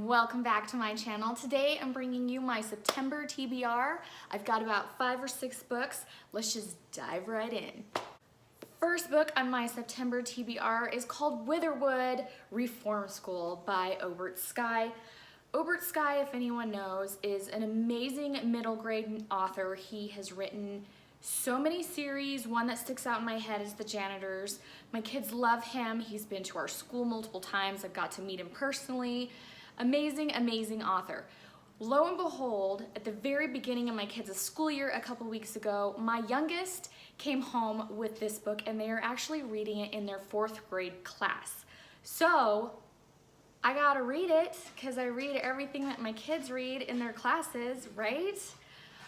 Welcome back to my channel. Today I'm bringing you my September TBR. I've got about 5 or 6 books. Let's just dive right in. First book on my September TBR is called Whither, Reform School by Obert Sky. Obert Sky, if anyone knows, is an amazing middle grade author. He has written so many series. One that sticks out in my head is The Janitors. My kids love him. He's been to our school multiple times. I've got to meet him personally. Amazing, amazing author. Lo and behold, at the very beginning of my kids' school year a couple weeks ago, my youngest came home with this book and they are actually reading it in their 4th grade class. So I gotta read it because I read everything that my kids read in their classes, right?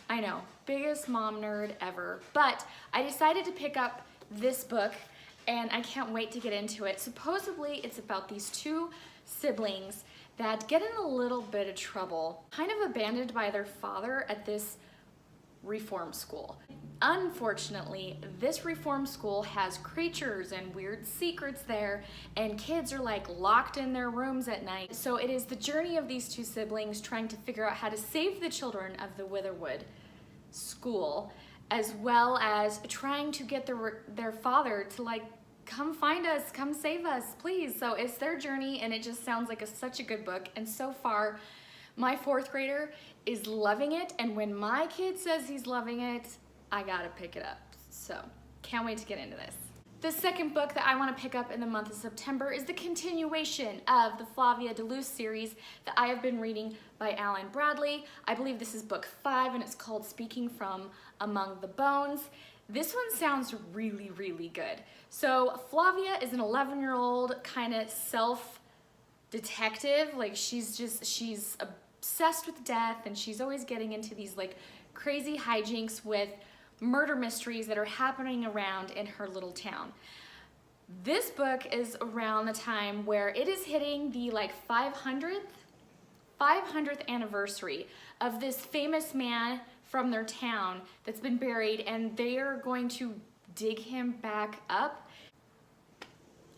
I know, biggest mom nerd ever. But I decided to pick up this book and I can't wait to get into it. Supposedly it's about these 2 siblings that get in a little bit of trouble, kind of abandoned by their father at this reform school. Unfortunately, this reform school has creatures and weird secrets there, and kids are like locked in their rooms at night. So it is the journey of these 2 siblings trying to figure out how to save the children of the Whitherwood school, as well as trying to get their father to like, come find us, come save us, please. So it's their journey and it just sounds like such a good book. And so far, my 4th grader is loving it. And when my kid says he's loving it, I gotta pick it up. So can't wait to get into this. The second book that I want to pick up in the month of September is the continuation of the Flavia de Luce series that I have been reading by Alan Bradley. I believe this is book 5 and it's called Speaking from Among the Bones. This one sounds really, really good. So Flavia is an 11-year-old kind of self-detective. Like she's obsessed with death and she's always getting into these like crazy hijinks with murder mysteries that are happening around in her little town. This book is around the time where it is hitting the like 500th anniversary of this famous man from their town that's been buried, and they are going to dig him back up.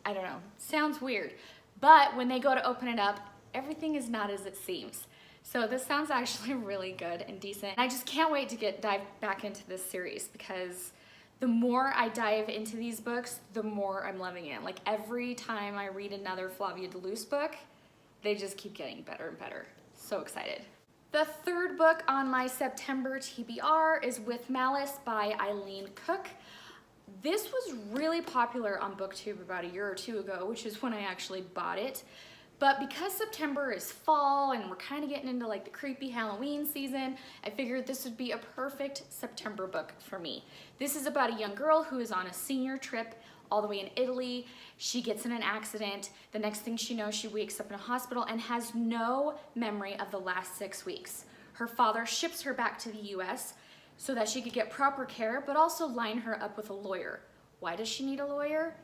I don't know, sounds weird. But when they go to open it up, everything is not as it seems. So this sounds actually really good and decent. I just can't wait to dive back into this series because the more I dive into these books, the more I'm loving it. Like every time I read another Flavia de Luce book, they just keep getting better and better. So excited. The third book on my September TBR is With Malice by Eileen Cook. This was really popular on BookTube about a year or 2 ago, which is when I actually bought it. But because September is fall and we're kind of getting into like the creepy Halloween season, I figured this would be a perfect September book for me. This is about a young girl who is on a senior trip all the way in Italy. She gets in an accident. The next thing she knows, she wakes up in a hospital and has no memory of the last 6 weeks. Her father ships her back to the US so that she could get proper care, but also line her up with a lawyer. Why does she need a lawyer?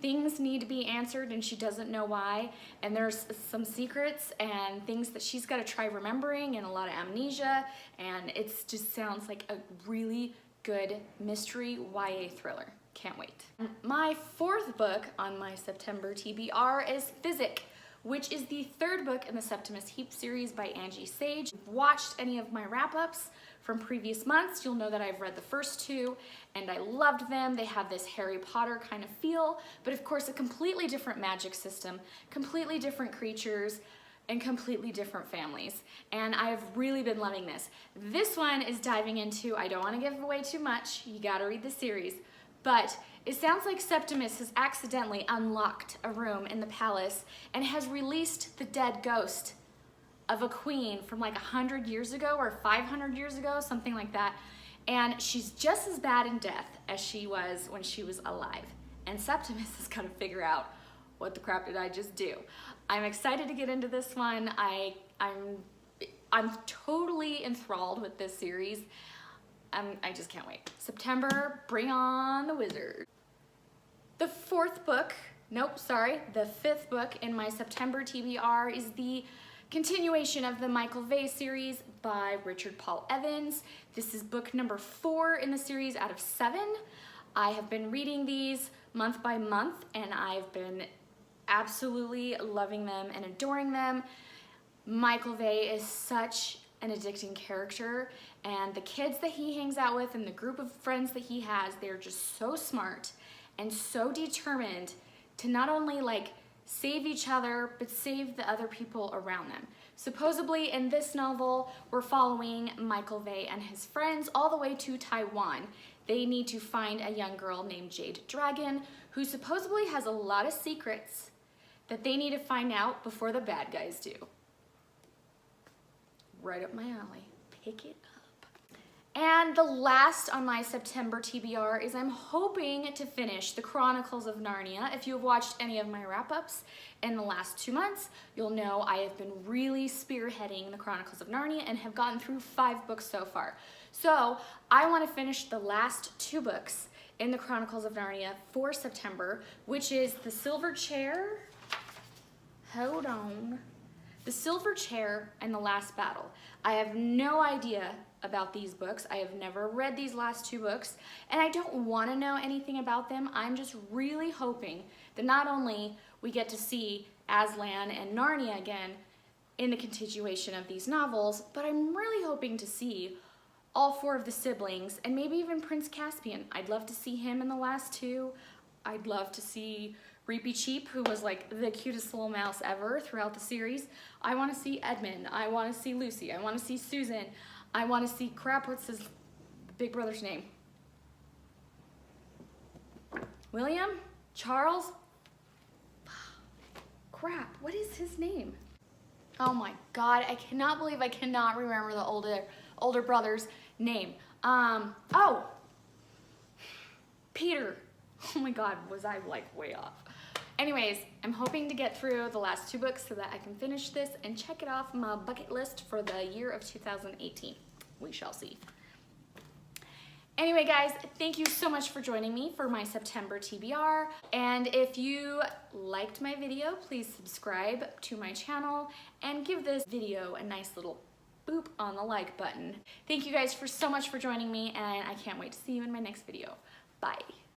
Things need to be answered and she doesn't know why. And there's some secrets and things that she's got to try remembering and a lot of amnesia. And it just sounds like a really good mystery YA thriller. Can't wait. My 4th book on my September TBR is Physic, which is the 3rd book in the Septimus Heap series by Angie Sage. If you've watched any of my wrap-ups from previous months, you'll know that I've read the first 2 and I loved them. They have this Harry Potter kind of feel, but of course a completely different magic system, completely different creatures, and completely different families. And I've really been loving this. This one is diving into, I don't want to give away too much, you gotta read the series, but it sounds like Septimus has accidentally unlocked a room in the palace and has released the dead ghost of a queen from like 100 years ago or 500 years ago, something like that. And she's just as bad in death as she was when she was alive. And Septimus has got to figure out, what the crap did I just do? I'm excited to get into this one. I'm totally enthralled with this series. I just can't wait. September, bring on the wizard. The 5th book in my September TBR is the continuation of the Michael Vey series by Richard Paul Evans. This is book number 4 in the series out of 7. I have been reading these month by month and I've been absolutely loving them and adoring them. Michael Vey is such an addicting character, and the kids that he hangs out with and the group of friends that he has, they're just so smart and so determined to not only like save each other, but save the other people around them. Supposedly in this novel, we're following Michael Vey and his friends all the way to Taiwan. They need to find a young girl named Jade Dragon, who supposedly has a lot of secrets that they need to find out before the bad guys do. Right up my alley. Pick it up. And the last on my September TBR is I'm hoping to finish the Chronicles of Narnia. If you have watched any of my wrap-ups in the last 2 months, you'll know I have been really spearheading the Chronicles of Narnia and have gotten through 5 books so far. So I want to finish the last 2 books in the Chronicles of Narnia for September, which is The Silver Chair. Hold on. The Silver Chair and The Last Battle. I have no idea about these books. I have never read these last 2 books, and I don't want to know anything about them. I'm just really hoping that not only we get to see Aslan and Narnia again in the continuation of these novels, but I'm really hoping to see all 4 of the siblings and maybe even Prince Caspian. I'd love to see him in the last 2. I'd love to see Reapy Cheep, who was like the cutest little mouse ever throughout the series. I want to see Edmund. I want to see Lucy. I want to see Susan. I want to see, crap, what's his big brother's name? William? Charles? Crap, what is his name? Oh my God, I cannot believe I cannot remember the older brother's name. Oh, Peter. Oh my God, was I like way off? Anyways, I'm hoping to get through the last 2 books so that I can finish this and check it off my bucket list for the year of 2018. We shall see. Anyway, guys, thank you so much for joining me for my September TBR. And if you liked my video, please subscribe to my channel and give this video a nice little boop on the like button. Thank you guys so much for joining me, and I can't wait to see you in my next video. Bye.